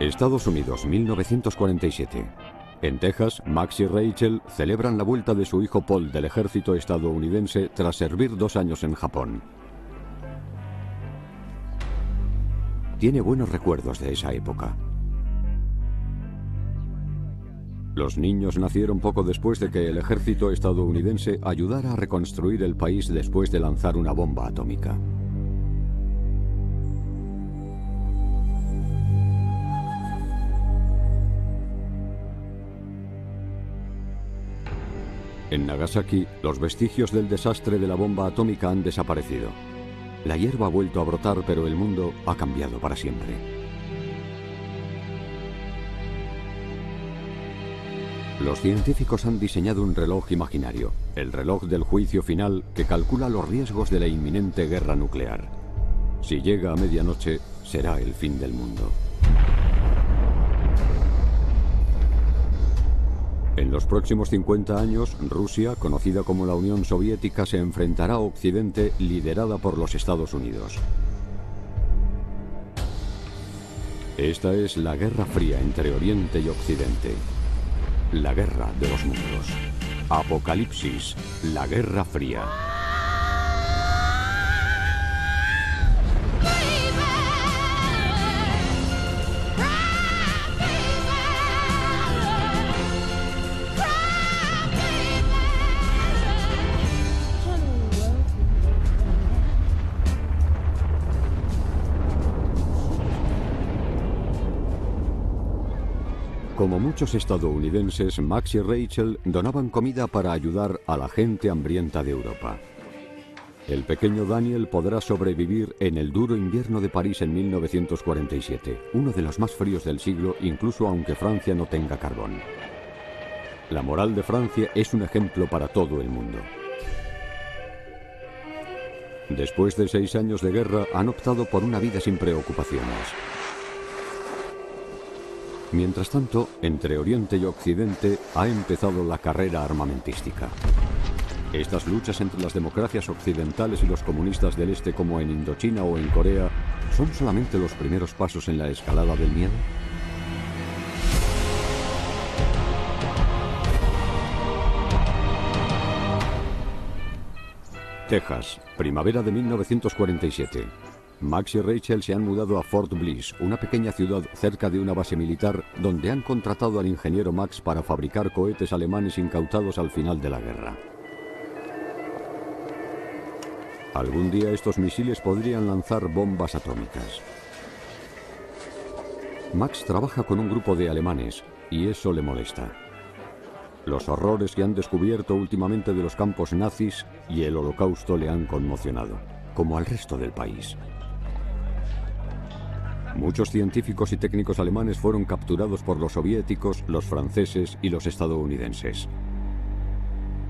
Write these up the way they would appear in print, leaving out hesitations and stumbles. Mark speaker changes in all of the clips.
Speaker 1: Estados Unidos, 1947. En Texas, Max y Rachel celebran la vuelta de su hijo Paul del ejército estadounidense tras servir 2 años en Japón. Tiene buenos recuerdos de esa época. Los niños nacieron poco después de que el ejército estadounidense ayudara a reconstruir el país después de lanzar una bomba atómica. En Nagasaki, los vestigios del desastre de la bomba atómica han desaparecido. La hierba ha vuelto a brotar, pero el mundo ha cambiado para siempre. Los científicos han diseñado un reloj imaginario, el reloj del juicio final, que calcula los riesgos de la inminente guerra nuclear. Si llega a medianoche, será el fin del mundo. En los próximos 50 años, Rusia, conocida como la Unión Soviética, se enfrentará a Occidente, liderada por los Estados Unidos. Esta es la Guerra Fría entre Oriente y Occidente. La guerra de los mundos. Apocalipsis, la Guerra Fría. Como muchos estadounidenses, Max y Rachel donaban comida para ayudar a la gente hambrienta de Europa. El pequeño Daniel podrá sobrevivir en el duro invierno de París en 1947, uno de los más fríos del siglo, incluso aunque Francia no tenga carbón. La moral de Francia es un ejemplo para todo el mundo. Después de 6 años de guerra, han optado por una vida sin preocupaciones. Mientras tanto, entre Oriente y Occidente ha empezado la carrera armamentística. Estas luchas entre las democracias occidentales y los comunistas del Este, como en Indochina o en Corea, ¿son solamente los primeros pasos en la escalada del miedo? Texas, primavera de 1947. Max y Rachel se han mudado a Fort Bliss, una pequeña ciudad cerca de una base militar, donde han contratado al ingeniero Max para fabricar cohetes alemanes incautados al final de la guerra. Algún día estos misiles podrían lanzar bombas atómicas. Max trabaja con un grupo de alemanes, y eso le molesta. Los horrores que han descubierto últimamente de los campos nazis y el Holocausto le han conmocionado, como al resto del país. Muchos científicos y técnicos alemanes fueron capturados por los soviéticos, los franceses y los estadounidenses.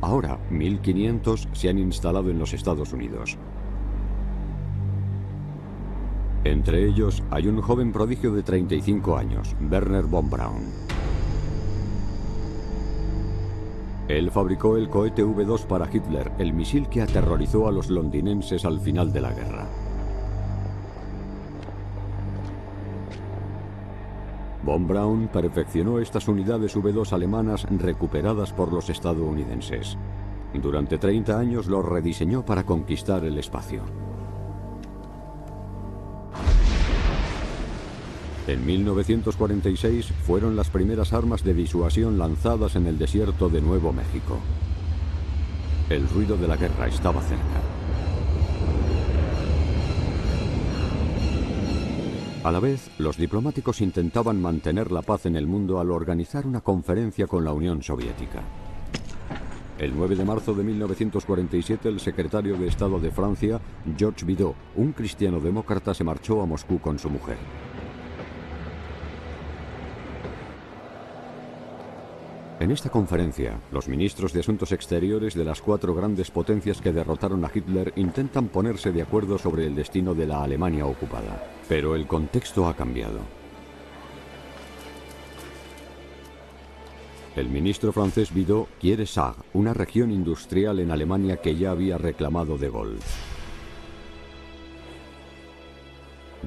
Speaker 1: Ahora, 1.500 se han instalado en los Estados Unidos. Entre ellos hay un joven prodigio de 35 años, Wernher von Braun. Él fabricó el cohete V2 para Hitler, el misil que aterrorizó a los londinenses al final de la guerra. Von Braun perfeccionó estas unidades V2 alemanas recuperadas por los estadounidenses. Durante 30 años los rediseñó para conquistar el espacio. En 1946 fueron las primeras armas de disuasión lanzadas en el desierto de Nuevo México. El ruido de la guerra estaba cerca. A la vez, los diplomáticos intentaban mantener la paz en el mundo al organizar una conferencia con la Unión Soviética. El 9 de marzo de 1947, el secretario de Estado de Francia, Georges Bidault, un cristiano demócrata, se marchó a Moscú con su mujer. En esta conferencia, los ministros de Asuntos Exteriores de las 4 grandes potencias que derrotaron a Hitler intentan ponerse de acuerdo sobre el destino de la Alemania ocupada. Pero el contexto ha cambiado. El ministro francés Bidault quiere Sarre, una región industrial en Alemania que ya había reclamado de Gaulle.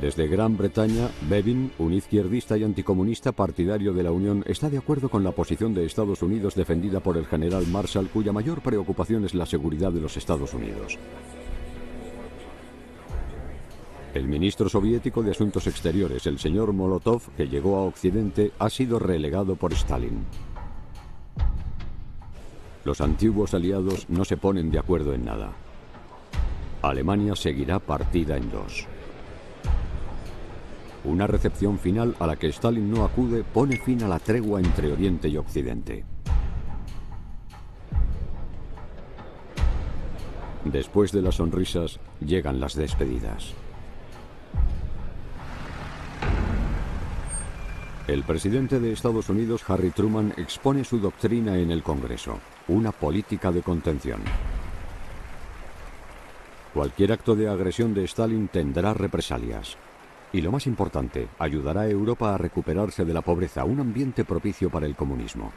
Speaker 1: Desde Gran Bretaña, Bevin, un izquierdista y anticomunista partidario de la Unión, está de acuerdo con la posición de Estados Unidos defendida por el general Marshall, cuya mayor preocupación es la seguridad de los Estados Unidos. El ministro soviético de Asuntos Exteriores, el señor Molotov, que llegó a Occidente, ha sido relegado por Stalin. Los antiguos aliados no se ponen de acuerdo en nada. Alemania seguirá partida en dos. Una recepción final a la que Stalin no acude pone fin a la tregua entre Oriente y Occidente. Después de las sonrisas, llegan las despedidas. El presidente de Estados Unidos, Harry Truman, expone su doctrina en el Congreso, una política de contención. Cualquier acto de agresión de Stalin tendrá represalias. Y lo más importante, ayudará a Europa a recuperarse de la pobreza, un ambiente propicio para el comunismo.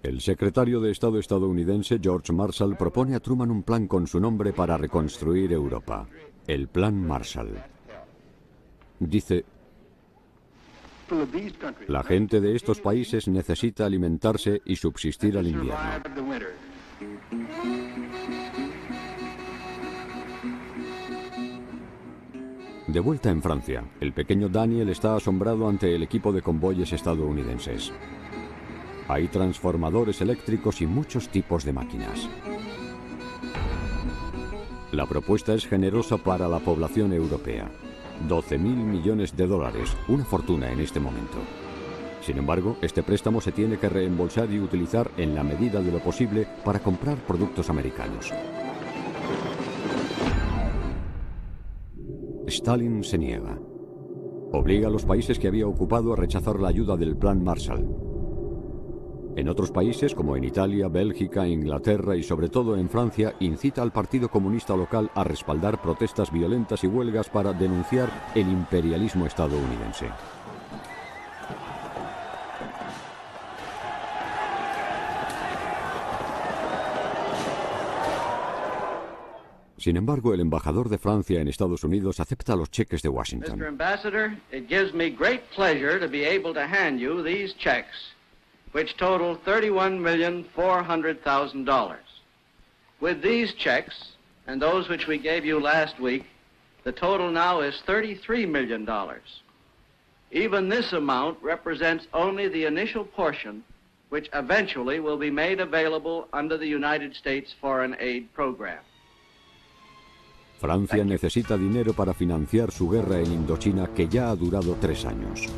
Speaker 1: El secretario de Estado estadounidense, George Marshall, propone a Truman un plan con su nombre para reconstruir Europa. El Plan Marshall. Dice: la gente de estos países necesita alimentarse y subsistir al invierno. De vuelta en Francia, el pequeño Daniel está asombrado ante el equipo de convoyes estadounidenses. Hay transformadores eléctricos y muchos tipos de máquinas. La propuesta es generosa para la población europea. 12.000 millones de dólares, una fortuna en este momento. Sin embargo, este préstamo se tiene que reembolsar y utilizar en la medida de lo posible para comprar productos americanos. Stalin se niega. Obliga a los países que había ocupado a rechazar la ayuda del Plan Marshall. En otros países, como en Italia, Bélgica, Inglaterra y sobre todo en Francia, incita al Partido Comunista local a respaldar protestas violentas y huelgas para denunciar el imperialismo estadounidense. Sin embargo, el embajador de Francia en Estados Unidos acepta los cheques de Washington.
Speaker 2: Mr. Ambassador, it gives me great pleasure to be able to hand you these checks, which total $31,400,000. With these checks, and those which we gave you last week, the total now is $33 million. Even this amount represents only the initial portion, which eventually will be made available under the United States Foreign Aid Program.
Speaker 1: Francia necesita dinero para financiar su guerra en Indochina, que ya ha durado 3 años.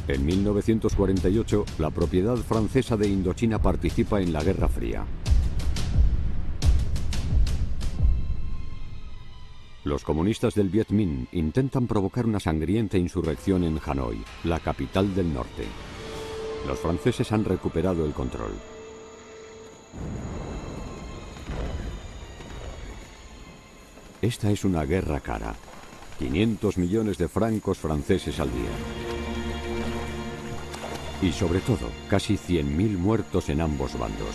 Speaker 1: En 1948, la propiedad francesa de Indochina participa en la Guerra Fría. Los comunistas del Viet Minh intentan provocar una sangrienta insurrección en Hanoi, la capital del norte. Los franceses han recuperado el control. Esta es una guerra cara. 500 millones de francos franceses al día. Y sobre todo, casi 100.000 muertos en ambos bandos.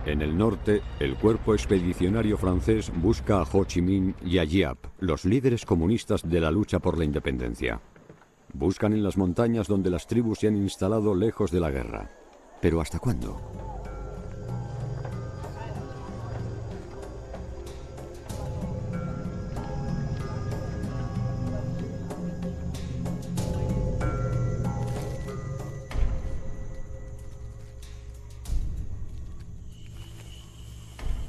Speaker 1: En el norte, el cuerpo expedicionario francés busca a Ho Chi Minh y a Giap, los líderes comunistas de la lucha por la independencia. Buscan en las montañas donde las tribus se han instalado lejos de la guerra. ¿Pero hasta cuándo?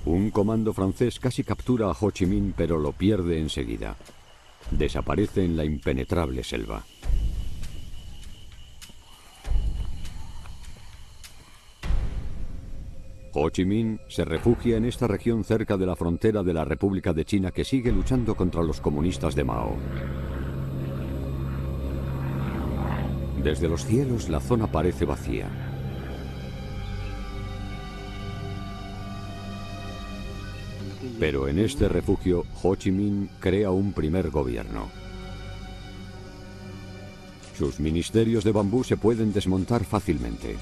Speaker 1: Un comando francés casi captura a Ho Chi Minh, pero lo pierde enseguida. Desaparece en la impenetrable selva. Ho Chi Minh se refugia en esta región cerca de la frontera de la República de China, que sigue luchando contra los comunistas de Mao. Desde los cielos la zona parece vacía. Pero en este refugio, Ho Chi Minh crea un primer gobierno. Sus ministerios de bambú se pueden desmontar fácilmente.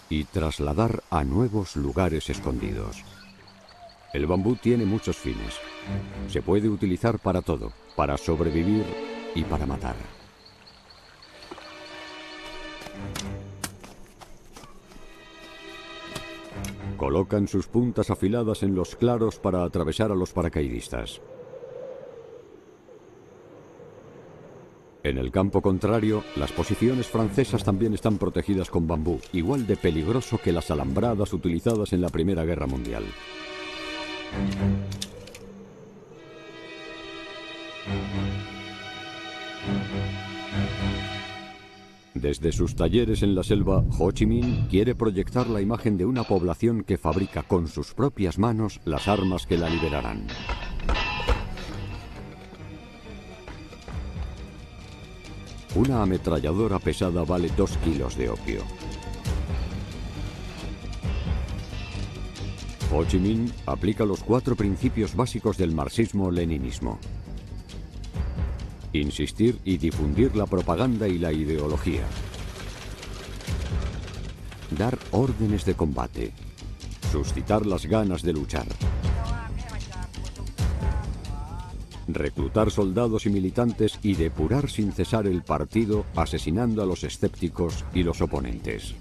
Speaker 1: Y trasladar a nuevos lugares escondidos. El bambú tiene muchos fines. Se puede utilizar para todo, para sobrevivir y para matar. Colocan sus puntas afiladas en los claros para atravesar a los paracaidistas. En el campo contrario, las posiciones francesas también están protegidas con bambú, igual de peligroso que las alambradas utilizadas en la Primera Guerra Mundial. Desde sus talleres en la selva, Ho Chi Minh quiere proyectar la imagen de una población que fabrica con sus propias manos las armas que la liberarán. Una ametralladora pesada vale 2 kilos de opio. Ho Chi Minh aplica los 4 principios básicos del marxismo-leninismo. Insistir y difundir la propaganda y la ideología. Dar órdenes de combate. Suscitar las ganas de luchar. Reclutar soldados y militantes y depurar sin cesar el partido, asesinando a los escépticos y los oponentes.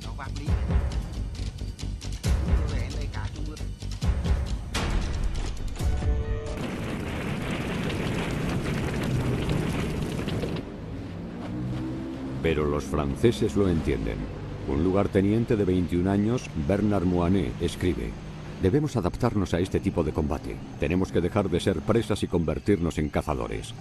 Speaker 1: Pero los franceses lo entienden. Un lugarteniente de 21 años, Bernard Moinet, escribe: debemos adaptarnos a este tipo de combate. Tenemos que dejar de ser presas y convertirnos en cazadores.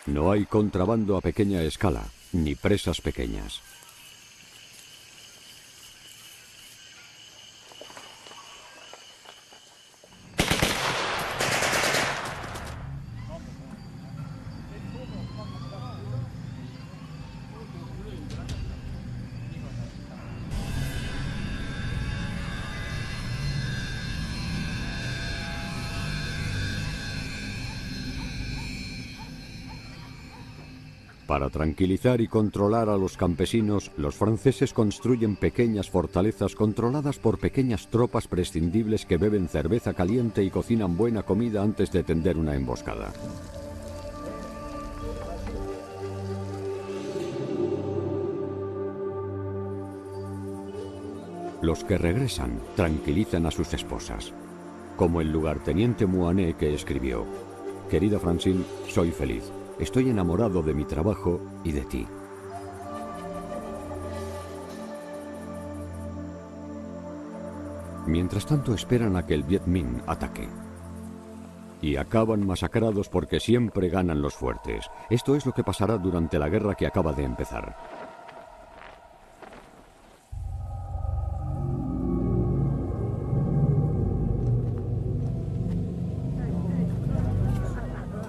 Speaker 1: No hay contrabando a pequeña escala, ni presas pequeñas. Para tranquilizar y controlar a los campesinos, los franceses construyen pequeñas fortalezas controladas por pequeñas tropas prescindibles que beben cerveza caliente y cocinan buena comida antes de tender una emboscada. Los que regresan tranquilizan a sus esposas, como el lugarteniente Moinet, que escribió: querida Francine, soy feliz. Estoy enamorado de mi trabajo y de ti. Mientras tanto esperan a que el Viet Minh ataque. Y acaban masacrados porque siempre ganan los fuertes. Esto es lo que pasará durante la guerra que acaba de empezar.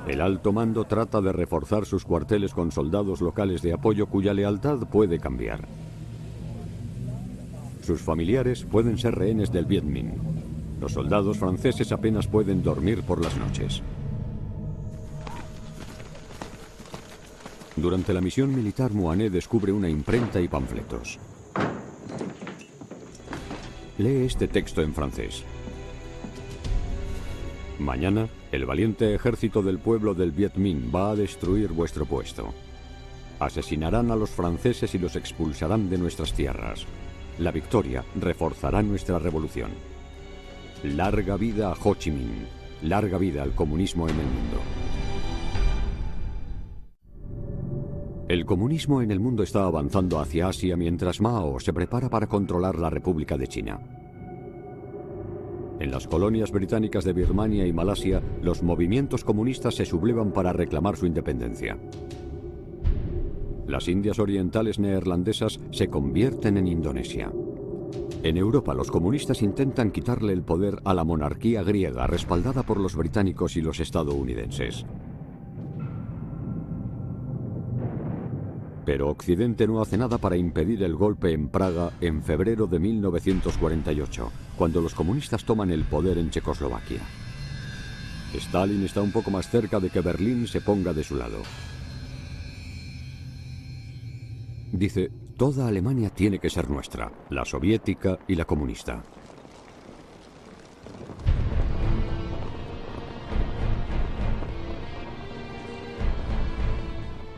Speaker 1: El alto mando trata de reforzar sus cuarteles con soldados locales de apoyo cuya lealtad puede cambiar. Sus familiares pueden ser rehenes del Viet Minh. Los soldados franceses apenas pueden dormir por las noches. Durante la misión militar, Moinet descubre una imprenta y panfletos. Lee este texto en francés. Mañana, el valiente ejército del pueblo del Viet Minh va a destruir vuestro puesto. Asesinarán a los franceses y los expulsarán de nuestras tierras. La victoria reforzará nuestra revolución. Larga vida a Ho Chi Minh. Larga vida al comunismo en el mundo. El comunismo en el mundo está avanzando hacia Asia mientras Mao se prepara para controlar la República de China. En las colonias británicas de Birmania y Malasia, los movimientos comunistas se sublevan para reclamar su independencia. Las Indias Orientales neerlandesas se convierten en Indonesia. En Europa, los comunistas intentan quitarle el poder a la monarquía griega, respaldada por los británicos y los estadounidenses. Pero Occidente no hace nada para impedir el golpe en Praga en febrero de 1948, cuando los comunistas toman el poder en Checoslovaquia. Stalin está un poco más cerca de que Berlín se ponga de su lado. Dice: toda Alemania tiene que ser nuestra, la soviética y la comunista.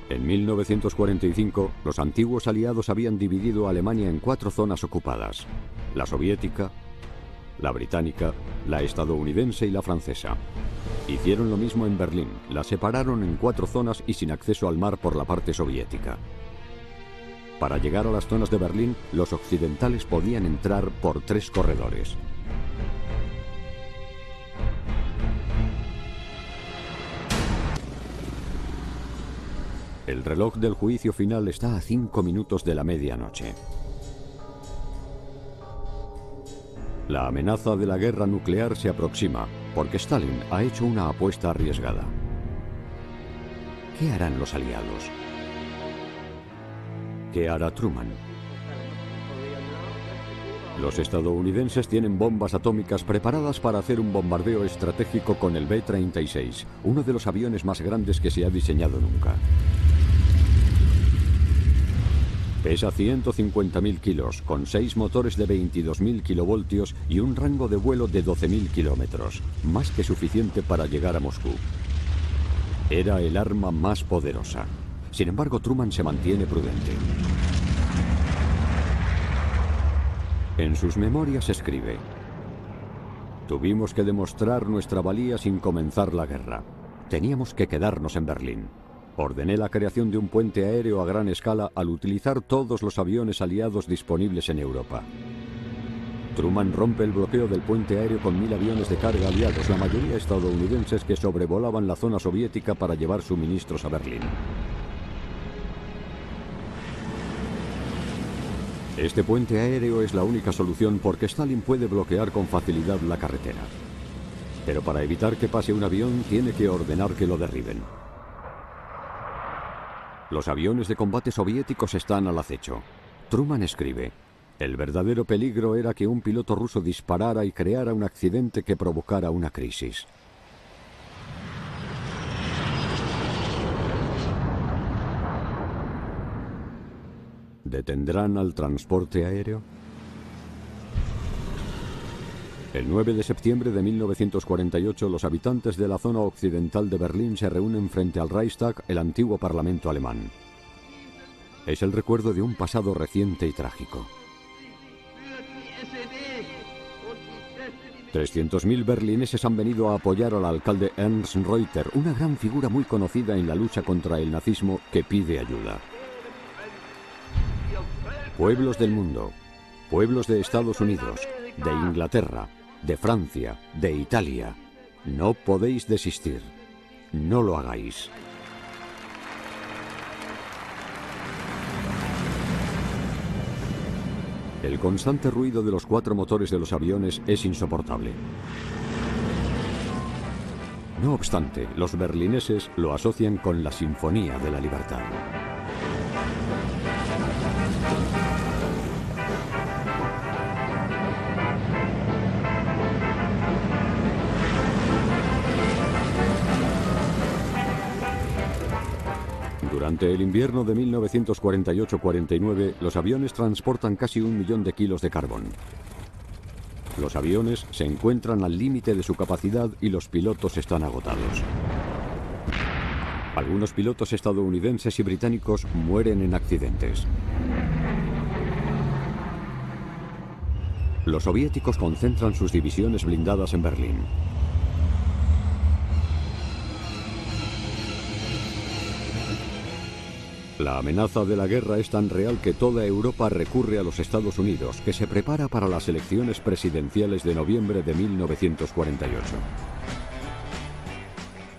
Speaker 1: En 1945, los antiguos aliados habían dividido a Alemania en 4 zonas ocupadas: la soviética, la británica, la estadounidense y la francesa. Hicieron lo mismo en Berlín, la separaron en 4 zonas y sin acceso al mar por la parte soviética. Para llegar a las zonas de Berlín, los occidentales podían entrar por 3 corredores. El reloj del juicio final está a 5 minutos de la medianoche. La amenaza de la guerra nuclear se aproxima, porque Stalin ha hecho una apuesta arriesgada. ¿Qué harán los aliados? ¿Qué hará Truman? Los estadounidenses tienen bombas atómicas preparadas para hacer un bombardeo estratégico con el B-36, uno de los aviones más grandes que se ha diseñado nunca. Pesa 150.000 kilos, con 6 motores de 22.000 kilovoltios y un rango de vuelo de 12.000 kilómetros, más que suficiente para llegar a Moscú. Era el arma más poderosa. Sin embargo, Truman se mantiene prudente. En sus memorias escribe: tuvimos que demostrar nuestra valía sin comenzar la guerra. Teníamos que quedarnos en Berlín. Ordené la creación de un puente aéreo a gran escala al utilizar todos los aviones aliados disponibles en Europa. Truman rompe el bloqueo del puente aéreo con 1000 aviones de carga aliados, la mayoría estadounidenses, que sobrevolaban la zona soviética para llevar suministros a Berlín. Este puente aéreo es la única solución porque Stalin puede bloquear con facilidad la carretera. Pero para evitar que pase un avión, tiene que ordenar que lo derriben. Los aviones de combate soviéticos están al acecho. Truman escribe: el verdadero peligro era que un piloto ruso disparara y creara un accidente que provocara una crisis. ¿Detendrán al transporte aéreo? El 9 de septiembre de 1948, los habitantes de la zona occidental de Berlín se reúnen frente al Reichstag, el antiguo parlamento alemán. Es el recuerdo de un pasado reciente y trágico. 300.000 berlineses han venido a apoyar al alcalde Ernst Reuter, una gran figura muy conocida en la lucha contra el nazismo, que pide ayuda. Pueblos del mundo, pueblos de Estados Unidos, de Inglaterra, de Francia, de Italia, no podéis desistir. No lo hagáis. El constante ruido de los 4 motores de los aviones es insoportable. No obstante, los berlineses lo asocian con la Sinfonía de la Libertad. Durante el invierno de 1948-49, los aviones transportan casi 1 millón de kilos de carbón. Los aviones se encuentran al límite de su capacidad y los pilotos están agotados. Algunos pilotos estadounidenses y británicos mueren en accidentes. Los soviéticos concentran sus divisiones blindadas en Berlín. La amenaza de la guerra es tan real que toda Europa recurre a los Estados Unidos, que se prepara para las elecciones presidenciales de noviembre de 1948.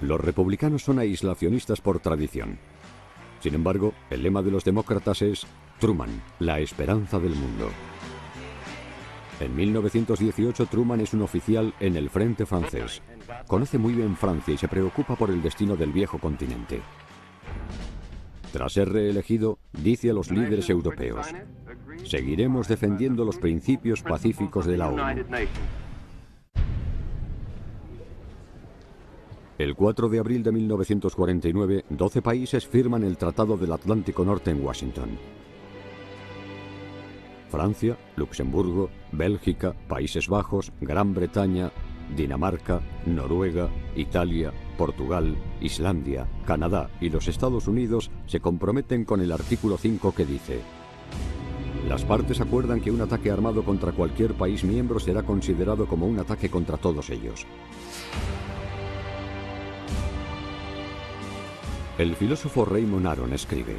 Speaker 1: Los republicanos son aislacionistas por tradición. Sin embargo, el lema de los demócratas es Truman, la esperanza del mundo. En 1918, Truman es un oficial en el frente francés. Conoce muy bien Francia y se preocupa por el destino del viejo continente. Tras ser reelegido, dice a los líderes europeos: seguiremos defendiendo los principios pacíficos de la ONU. El 4 de abril de 1949, 12 países firman el Tratado del Atlántico Norte en Washington. Francia, Luxemburgo, Bélgica, Países Bajos, Gran Bretaña, Dinamarca, Noruega, Italia, Portugal, Islandia, Canadá y los Estados Unidos se comprometen con el artículo 5 que dice: las partes acuerdan que un ataque armado contra cualquier país miembro será considerado como un ataque contra todos ellos. El filósofo Raymond Aron escribe: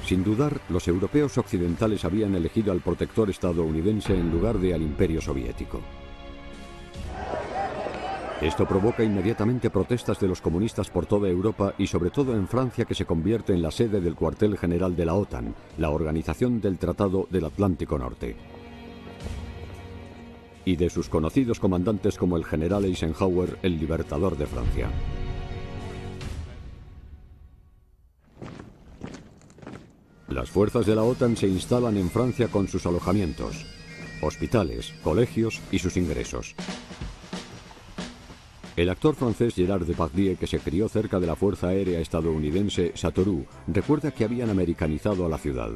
Speaker 1: sin dudar, los europeos occidentales habían elegido al protector estadounidense en lugar de al imperio soviético. Esto provoca inmediatamente protestas de los comunistas por toda Europa y sobre todo en Francia, que se convierte en la sede del cuartel general de la OTAN, la organización del Tratado del Atlántico Norte, y de sus conocidos comandantes como el general Eisenhower, el libertador de Francia. Las fuerzas de la OTAN se instalan en Francia con sus alojamientos, hospitales, colegios y sus ingresos. El actor francés Gerard Depardieu, que se crió cerca de la Fuerza Aérea estadounidense Châteauroux, recuerda que habían americanizado a la ciudad.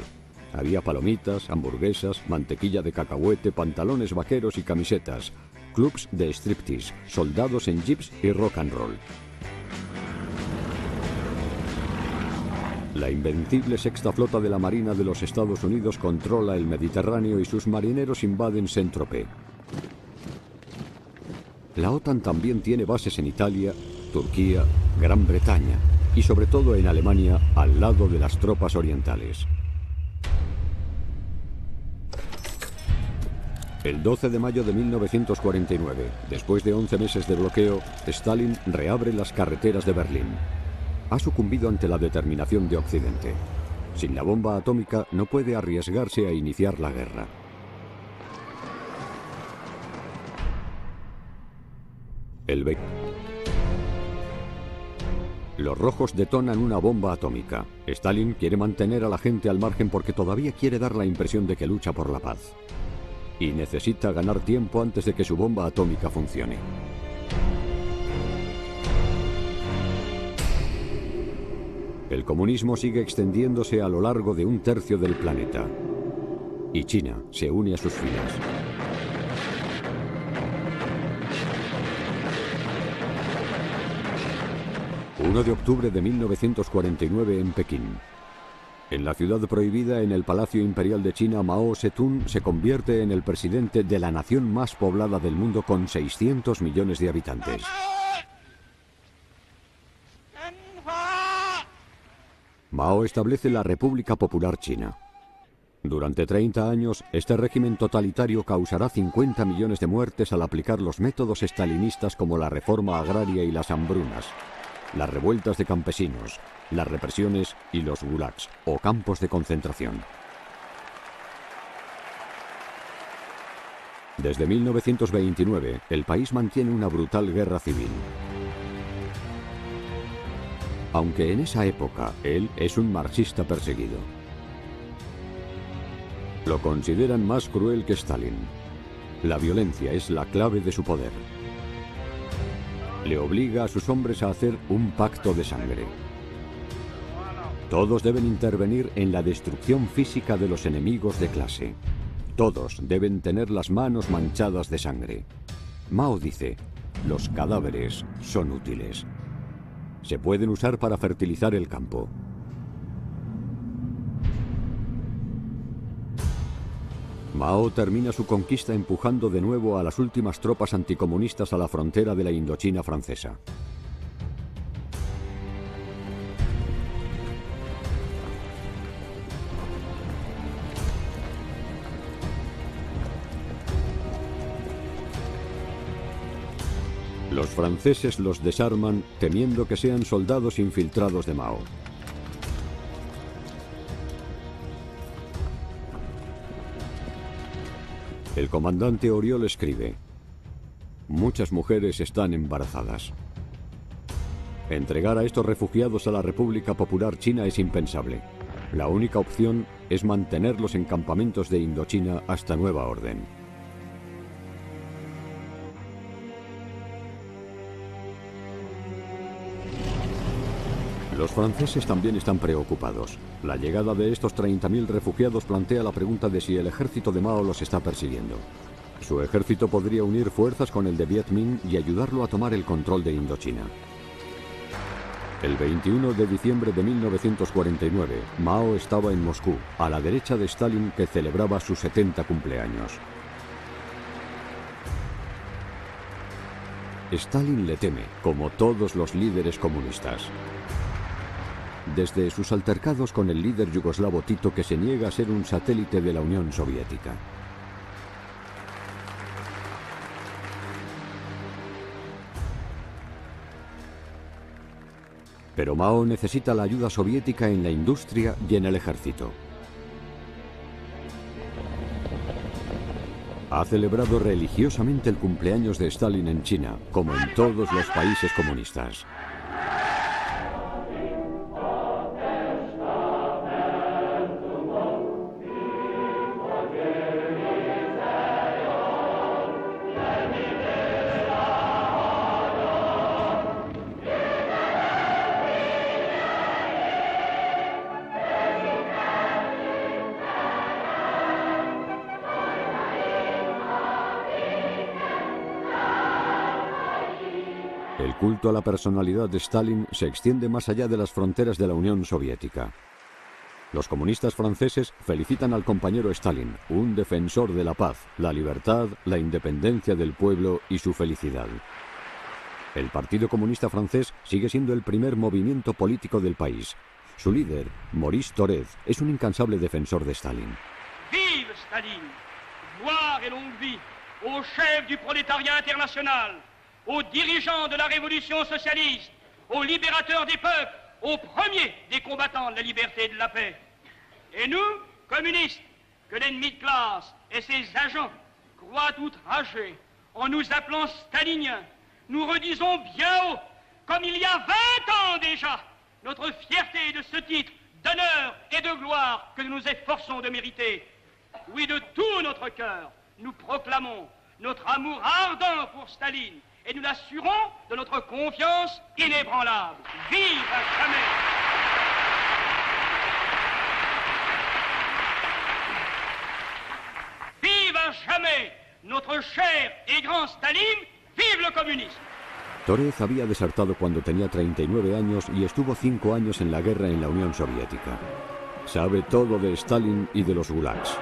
Speaker 1: Había palomitas, hamburguesas, mantequilla de cacahuete, pantalones vaqueros y camisetas, clubs de striptease, soldados en jeeps y rock and roll. La invencible sexta flota de la Marina de los Estados Unidos controla el Mediterráneo y sus marineros invaden Saint-Tropez. La OTAN también tiene bases en Italia, Turquía, Gran Bretaña y sobre todo en Alemania, al lado de las tropas orientales. El 12 de mayo de 1949, después de 11 meses de bloqueo, Stalin reabre las carreteras de Berlín. Ha sucumbido ante la determinación de Occidente. Sin la bomba atómica no puede arriesgarse a iniciar la guerra. Los rojos detonan una bomba atómica. Stalin quiere mantener a la gente al margen porque todavía quiere dar la impresión de que lucha por la paz. Y necesita ganar tiempo antes de que su bomba atómica funcione. El comunismo sigue extendiéndose a lo largo de un tercio del planeta. Y China se une a sus filas. El 1 de octubre de 1949 en Pekín. En la ciudad prohibida, en el Palacio Imperial de China, Mao Zedong se convierte en el presidente de la nación más poblada del mundo con 600 millones de habitantes. Mao establece la República Popular China. Durante 30 años, este régimen totalitario causará 50 millones de muertes al aplicar los métodos estalinistas como la reforma agraria y las hambrunas, las revueltas de campesinos, las represiones y los gulags, o campos de concentración. Desde 1929, el país mantiene una brutal guerra civil. Aunque en esa época él es un marxista perseguido. Lo consideran más cruel que Stalin. La violencia es la clave de su poder. Le obliga a sus hombres a hacer un pacto de sangre. Todos deben intervenir en la destrucción física de los enemigos de clase. Todos deben tener las manos manchadas de sangre. Mao dice: los cadáveres son útiles. Se pueden usar para fertilizar el campo. Mao termina su conquista empujando de nuevo a las últimas tropas anticomunistas a la frontera de la Indochina francesa. Los franceses los desarman temiendo que sean soldados infiltrados de Mao. El comandante Oriol escribe: muchas mujeres están embarazadas. Entregar a estos refugiados a la República Popular China es impensable. La única opción es mantenerlos en campamentos de Indochina hasta nueva orden. Los franceses también están preocupados. La llegada de estos 30.000 refugiados plantea la pregunta de si el ejército de Mao los está persiguiendo. Su ejército podría unir fuerzas con el de Viet Minh y ayudarlo a tomar el control de Indochina. El 21 de diciembre de 1949, Mao estaba en Moscú, a la derecha de Stalin, que celebraba sus 70 cumpleaños. Stalin le teme, como todos los líderes comunistas. Desde sus altercados con el líder yugoslavo Tito, que se niega a ser un satélite de la Unión Soviética. Pero Mao necesita la ayuda soviética en la industria y en el ejército. Ha celebrado religiosamente el cumpleaños de Stalin en China, como en todos los países comunistas. El culto a la personalidad de Stalin se extiende más allá de las fronteras de la Unión Soviética. Los comunistas franceses felicitan al compañero Stalin, un defensor de la paz, la libertad, la independencia del pueblo y su felicidad. El Partido Comunista Francés sigue siendo el primer movimiento político del país. Su líder, Maurice Thorez, es un incansable defensor de Stalin.
Speaker 3: Vive Staline! Gloire et longue vie au chef du prolétariat international, aux dirigeants de la révolution socialiste, aux libérateurs des peuples, aux premiers des combattants de la liberté et de la paix. Et nous, communistes, que l'ennemi de classe et ses agents croient outragés en nous appelant staliniens, nous redisons bien haut, comme il y a 20 ans déjà, notre fierté de ce titre d'honneur et de gloire que nous nous efforçons de mériter. Oui, de tout notre cœur, nous proclamons notre amour ardent pour Staline et nous l'assurons de notre confiance inébranlable. Vive à jamais! Vive à jamais notre cher et grand Staline! Vive le communisme!
Speaker 1: Thorez había desertado cuando tenía 39 años y estuvo 5 años en la guerra en la Unión Soviética. Sabe todo de Stalin y de los gulags.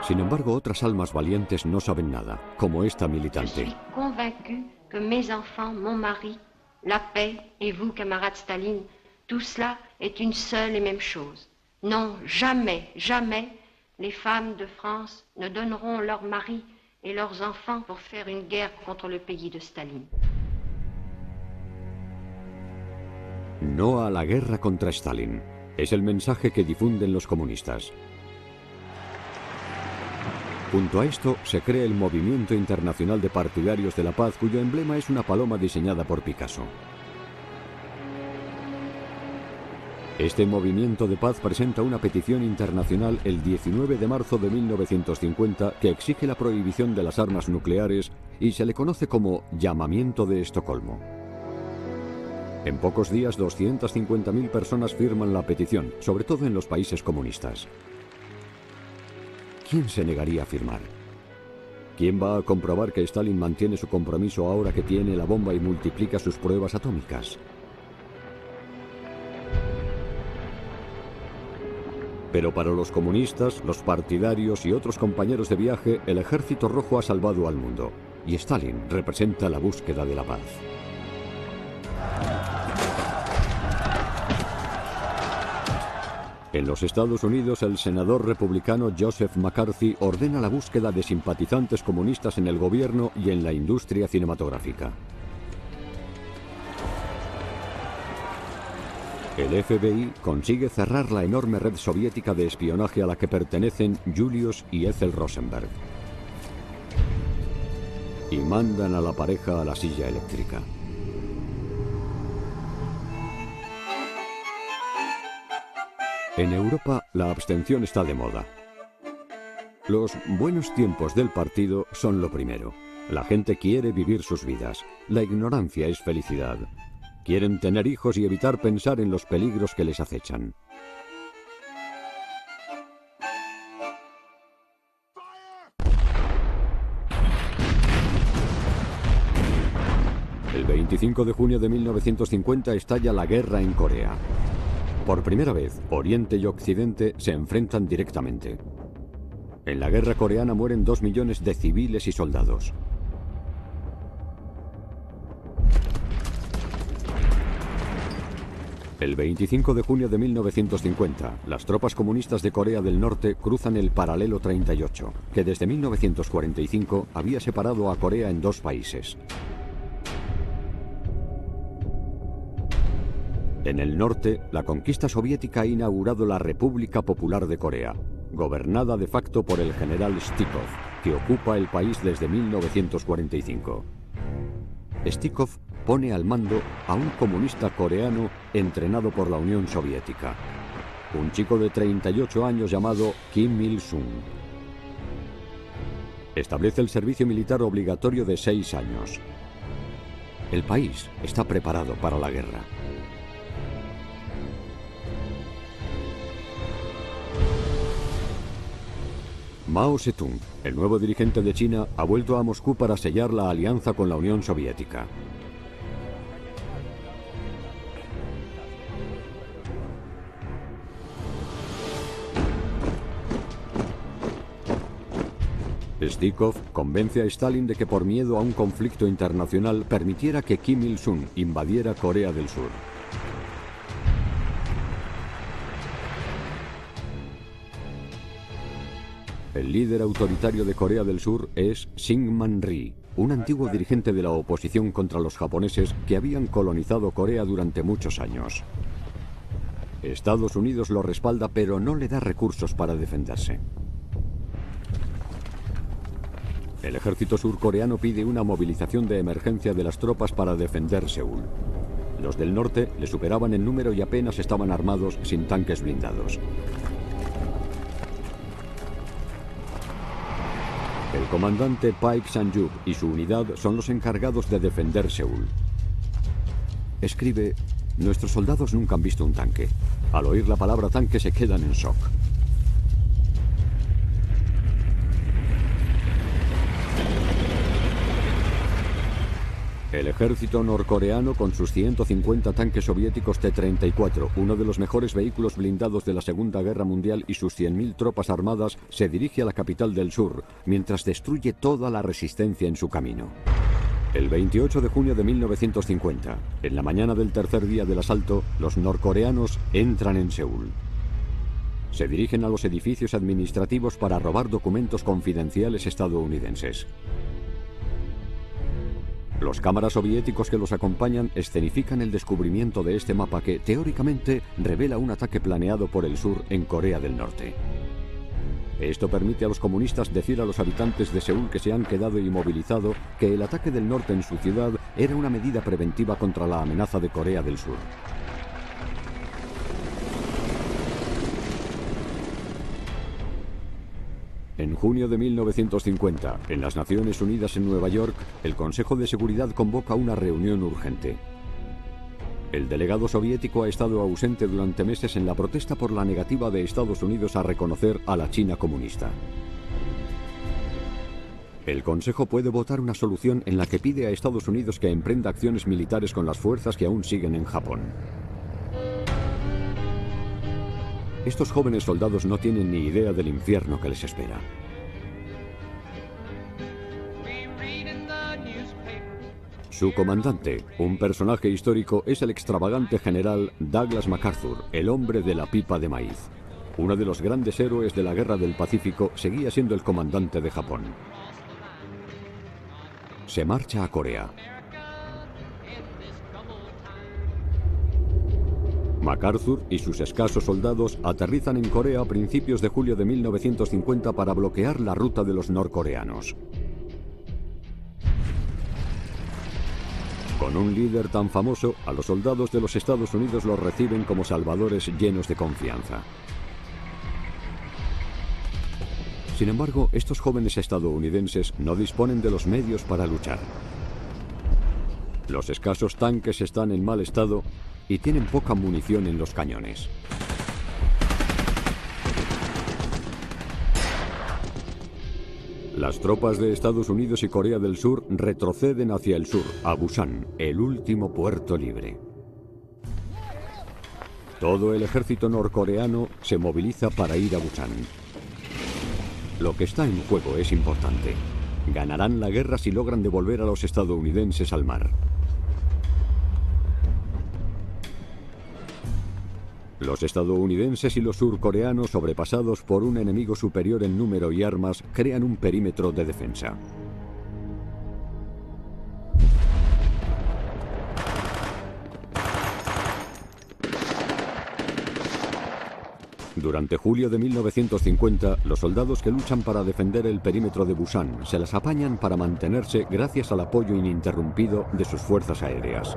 Speaker 1: Sin embargo, otras almas valientes no saben nada, como esta militante.
Speaker 4: Je suis convaincue que mes enfants, mon mari, la paix et vous, camarade Staline, tout cela est une seule et même chose. Non, jamais, jamais, les femmes de France ne donneront leurs maris et leurs enfants pour faire une guerre contre le pays de Staline.
Speaker 1: No a la guerra contra Stalin. Es el mensaje que difunden los comunistas. Junto a esto se crea el Movimiento Internacional de Partidarios de la Paz, cuyo emblema es una paloma diseñada por Picasso. Este movimiento de paz presenta una petición internacional el 19 de marzo de 1950 que exige la prohibición de las armas nucleares y se le conoce como Llamamiento de Estocolmo. En pocos días, 250.000 personas firman la petición, sobre todo en los países comunistas. ¿Quién se negaría a firmar? ¿Quién va a comprobar que Stalin mantiene su compromiso ahora que tiene la bomba y multiplica sus pruebas atómicas? Pero para los comunistas, los partidarios y otros compañeros de viaje, el Ejército Rojo ha salvado al mundo, y Stalin representa la búsqueda de la paz. En los Estados Unidos, el senador republicano Joseph McCarthy ordena la búsqueda de simpatizantes comunistas en el gobierno y en la industria cinematográfica. El FBI consigue cerrar la enorme red soviética de espionaje a la que pertenecen Julius y Ethel Rosenberg. Y mandan a la pareja a la silla eléctrica. En Europa, la abstención está de moda. Los buenos tiempos del partido son lo primero. La gente quiere vivir sus vidas. La ignorancia es felicidad. Quieren tener hijos y evitar pensar en los peligros que les acechan. El 25 de junio de 1950 estalla la guerra en Corea. Por primera vez, Oriente y Occidente se enfrentan directamente. En la guerra coreana mueren 2 millones de civiles y soldados. El 25 de junio de 1950, las tropas comunistas de Corea del Norte cruzan el paralelo 38, que desde 1945 había separado a Corea en dos países. En el norte, la conquista soviética ha inaugurado la República Popular de Corea, gobernada de facto por el general Stikov, que ocupa el país desde 1945. Stikov pone al mando a un comunista coreano entrenado por la Unión Soviética, un chico de 38 años llamado Kim Il-sung. Establece el servicio militar obligatorio de 6 años. El país está preparado para la guerra. Mao Zedong, el nuevo dirigente de China, ha vuelto a Moscú para sellar la alianza con la Unión Soviética. Stikov convence a Stalin de que por miedo a un conflicto internacional permitiera que Kim Il-sung invadiera Corea del Sur. El líder autoritario de Corea del Sur es Syngman Rhee, un antiguo dirigente de la oposición contra los japoneses que habían colonizado Corea durante muchos años. Estados Unidos lo respalda, pero no le da recursos para defenderse. El ejército surcoreano pide una movilización de emergencia de las tropas para defender Seúl. Los del norte le superaban en número y apenas estaban armados, sin tanques blindados. El comandante Paik San-yuk y su unidad son los encargados de defender Seúl. Escribe: nuestros soldados nunca han visto un tanque. Al oír la palabra tanque se quedan en shock. El ejército norcoreano, con sus 150 tanques soviéticos T-34, uno de los mejores vehículos blindados de la Segunda Guerra Mundial, y sus 100.000 tropas armadas, se dirige a la capital del sur, mientras destruye toda la resistencia en su camino. El 28 de junio de 1950, en la mañana del tercer día del asalto, los norcoreanos entran en Seúl. Se dirigen a los edificios administrativos para robar documentos confidenciales estadounidenses. Los cámaras soviéticos que los acompañan escenifican el descubrimiento de este mapa que, teóricamente, revela un ataque planeado por el sur en Corea del Norte. Esto permite a los comunistas decir a los habitantes de Seúl que se han quedado inmovilizados que el ataque del norte en su ciudad era una medida preventiva contra la amenaza de Corea del Sur. En junio de 1950, en las Naciones Unidas en Nueva York, el Consejo de Seguridad convoca una reunión urgente. El delegado soviético ha estado ausente durante meses en la protesta por la negativa de Estados Unidos a reconocer a la China comunista. El Consejo puede votar una solución en la que pide a Estados Unidos que emprenda acciones militares con las fuerzas que aún siguen en Japón. Estos jóvenes soldados no tienen ni idea del infierno que les espera. Su comandante, un personaje histórico, es el extravagante general Douglas MacArthur, el hombre de la pipa de maíz. Uno de los grandes héroes de la Guerra del Pacífico, seguía siendo el comandante de Japón. Se marcha a Corea. MacArthur y sus escasos soldados aterrizan en Corea a principios de julio de 1950 para bloquear la ruta de los norcoreanos. Con un líder tan famoso, a los soldados de los Estados Unidos los reciben como salvadores llenos de confianza. Sin embargo, estos jóvenes estadounidenses no disponen de los medios para luchar. Los escasos tanques están en mal estado y tienen poca munición en los cañones. Las tropas de Estados Unidos y Corea del Sur retroceden hacia el sur, a Busan, el último puerto libre. Todo el ejército norcoreano se moviliza para ir a Busan. Lo que está en juego es importante. Ganarán la guerra si logran devolver a los estadounidenses al mar. Los estadounidenses y los surcoreanos, sobrepasados por un enemigo superior en número y armas, crean un perímetro de defensa. Durante julio de 1950, los soldados que luchan para defender el perímetro de Busan se las apañan para mantenerse gracias al apoyo ininterrumpido de sus fuerzas aéreas.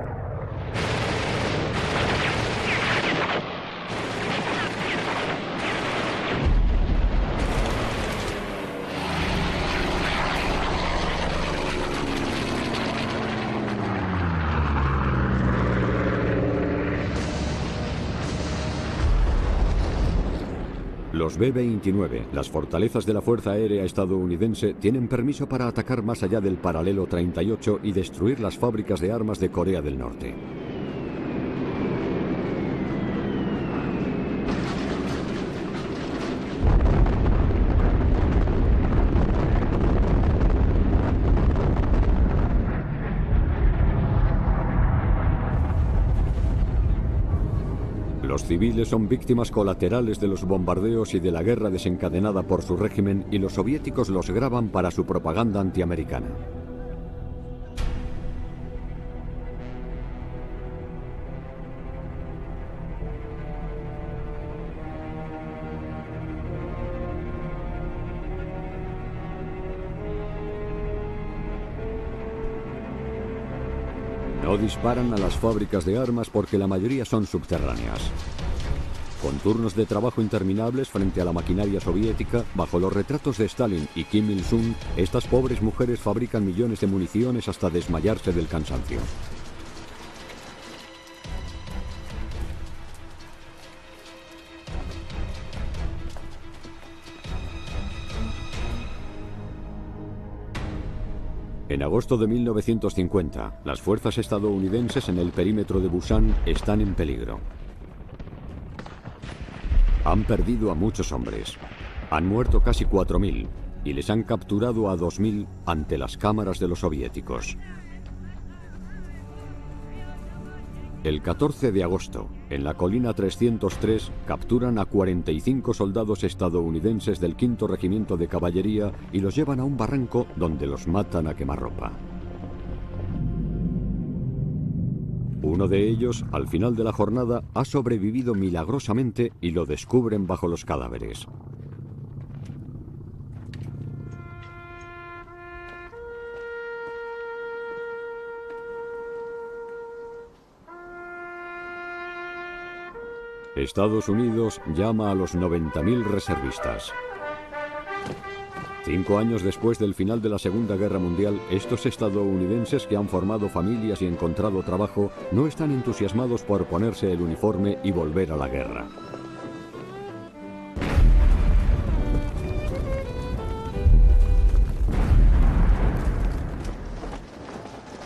Speaker 1: Los B-29, las fortalezas de la Fuerza Aérea estadounidense, tienen permiso para atacar más allá del paralelo 38 y destruir las fábricas de armas de Corea del Norte. Los civiles son víctimas colaterales de los bombardeos y de la guerra desencadenada por su régimen, y los soviéticos los graban para su propaganda antiamericana. No disparan a las fábricas de armas porque la mayoría son subterráneas. Con turnos de trabajo interminables frente a la maquinaria soviética, bajo los retratos de Stalin y Kim Il-sung, estas pobres mujeres fabrican millones de municiones hasta desmayarse del cansancio. En agosto de 1950, las fuerzas estadounidenses en el perímetro de Busan están en peligro. Han perdido a muchos hombres. Han muerto casi 4.000 y les han capturado a 2.000 ante las cámaras de los soviéticos. El 14 de agosto, en la colina 303, capturan a 45 soldados estadounidenses del 5º Regimiento de Caballería y los llevan a un barranco donde los matan a quemarropa. Uno de ellos, al final de la jornada, ha sobrevivido milagrosamente y lo descubren bajo los cadáveres. Estados Unidos llama a los 90.000 reservistas. 5 años después del final de la Segunda Guerra Mundial, estos estadounidenses que han formado familias y encontrado trabajo no están entusiasmados por ponerse el uniforme y volver a la guerra.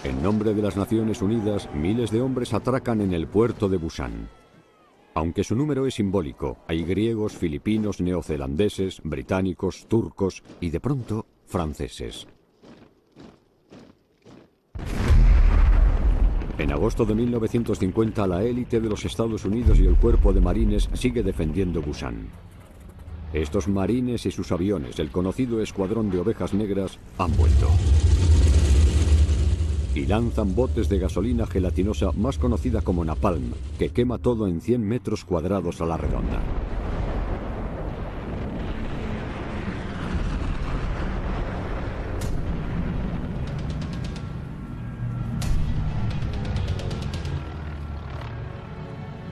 Speaker 1: En nombre de las Naciones Unidas, miles de hombres atracan en el puerto de Busan. Aunque su número es simbólico, hay griegos, filipinos, neozelandeses, británicos, turcos y, de pronto, franceses. En agosto de 1950, la élite de los Estados Unidos y el cuerpo de marines sigue defendiendo Busan. Estos marines y sus aviones, el conocido Escuadrón de Ovejas Negras, han vuelto. y lanzan botes de gasolina gelatinosa más conocida como napalm, que quema todo en 100 metros cuadrados a la redonda.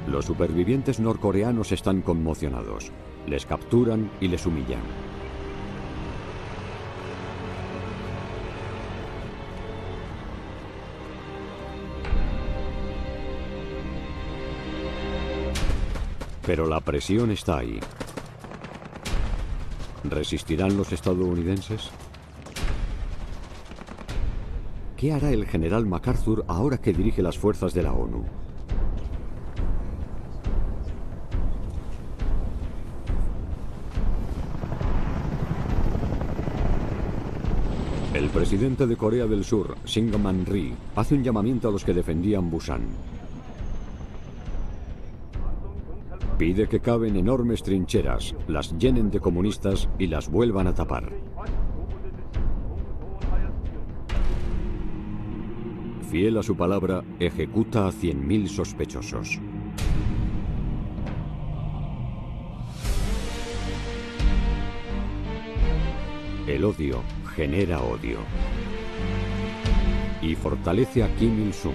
Speaker 1: Los supervivientes norcoreanos están conmocionados. Les capturan y les humillan. Pero la presión está ahí. ¿Resistirán los estadounidenses? ¿Qué hará el general MacArthur ahora que dirige las fuerzas de la ONU? El presidente de Corea del Sur, Syngman Rhee, hace un llamamiento a los que defendían Busan. Pide que caven enormes trincheras, las llenen de comunistas y las vuelvan a tapar. Fiel a su palabra, ejecuta a 100.000 sospechosos. El odio genera odio. Y fortalece a Kim Il-sung.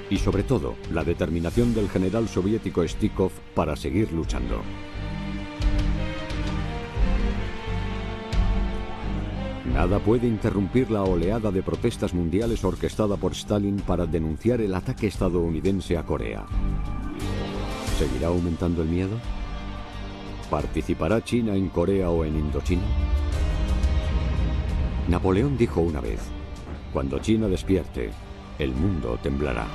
Speaker 1: Y sobre todo, la determinación del general soviético Stikov para seguir luchando. Nada puede interrumpir la oleada de protestas mundiales orquestada por Stalin para denunciar el ataque estadounidense a Corea. ¿Seguirá aumentando el miedo? ¿Participará China en Corea o en Indochina? Napoleón dijo una vez: cuando China despierte, el mundo temblará.